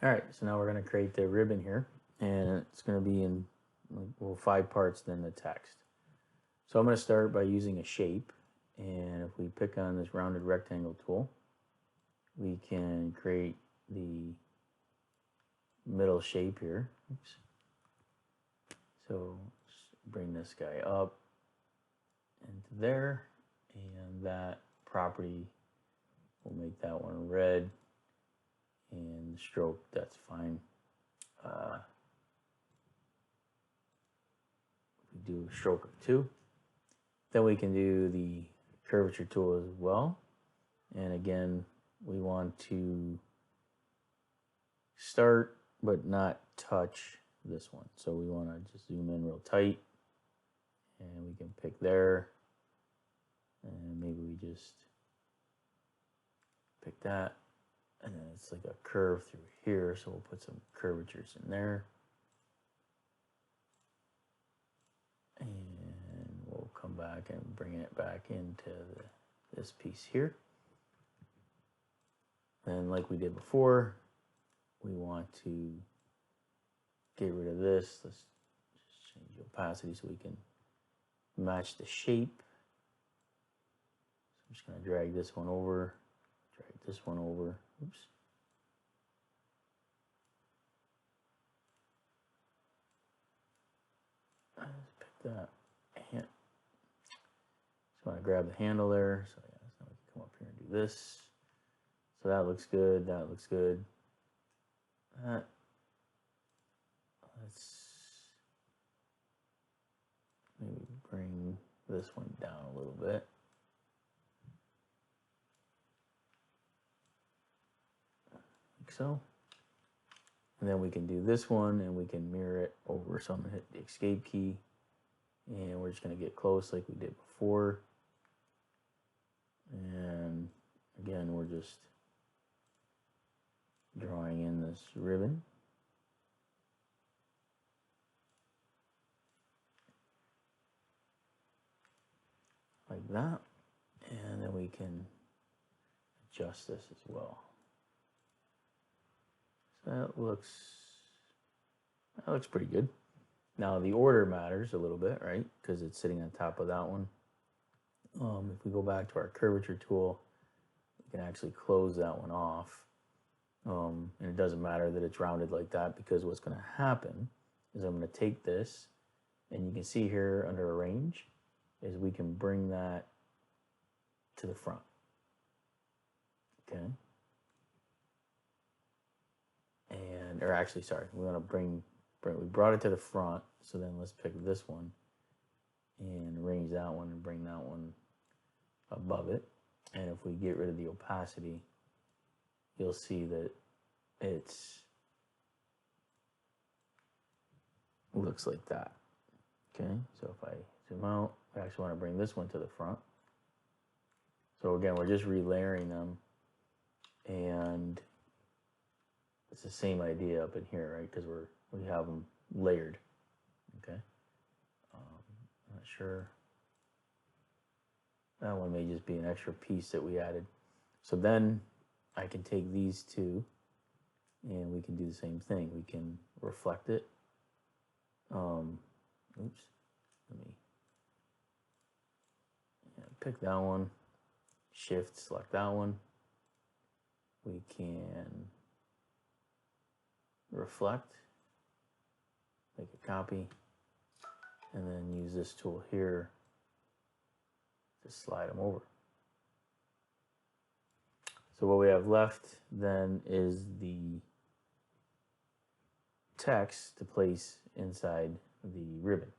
All right, so now we're going to create the ribbon here, and it's going to be in, well, 5 parts than the text. So I'm going to start by using a shape, and if we pick on this rounded rectangle tool, we can create the middle shape here. Oops. So bring this guy up into there, and that property will make that one red, and the stroke, that's fine. We do a stroke of 2. Then we can do the curvature tool as well. And again, we want to start but not touch this one. So we want to just zoom in real tight, and we can pick there, and maybe we just pick that, and then it's like a curve through here, so we'll put some curvatures in there. And we'll come back and bring it back into this piece here. And like we did before, we want to get rid of this. Let's just change the opacity so we can match the shape. So I'm just going to drag this one over, drag this one over. Oops. Let's pick that. So I grab the handle there. So yeah, so we can come up here and do this. So that looks good. That looks good. Let's maybe bring this one down a little bit. Like so. And then we can do this one, and we can mirror it over. So I'm going to hit the escape key, and we're just going to get close like we did before. And again, we're just drawing in this ribbon. Like that. And then we can adjust this as well. So that looks pretty good. Now the order matters a little bit, right? Because it's sitting on top of that one. If we go back to our curvature tool, we can actually close that one off. And it doesn't matter that it's rounded like that, because what's going to happen is I'm going to take this, and you can see here under arrange is we can bring that to the front. Okay. And, or actually, sorry, we want to we brought it to the front. So then let's pick this one and arrange that one and bring that one above it. And if we get rid of the opacity, you'll see that it looks like that. Okay, so if I zoom out, I actually want to bring this one to the front. So again, we're just relayering them, and it's the same idea up in here, right? Because we have them layered. Okay, I'm not sure. That one may just be an extra piece that we added. So then I can take these two, and we can do the same thing. We can reflect it. Oops. Let me pick that one. Shift, select that one. We can reflect, make a copy, and then use this tool here to slide them over. So what we have left then is the text to place inside the ribbon.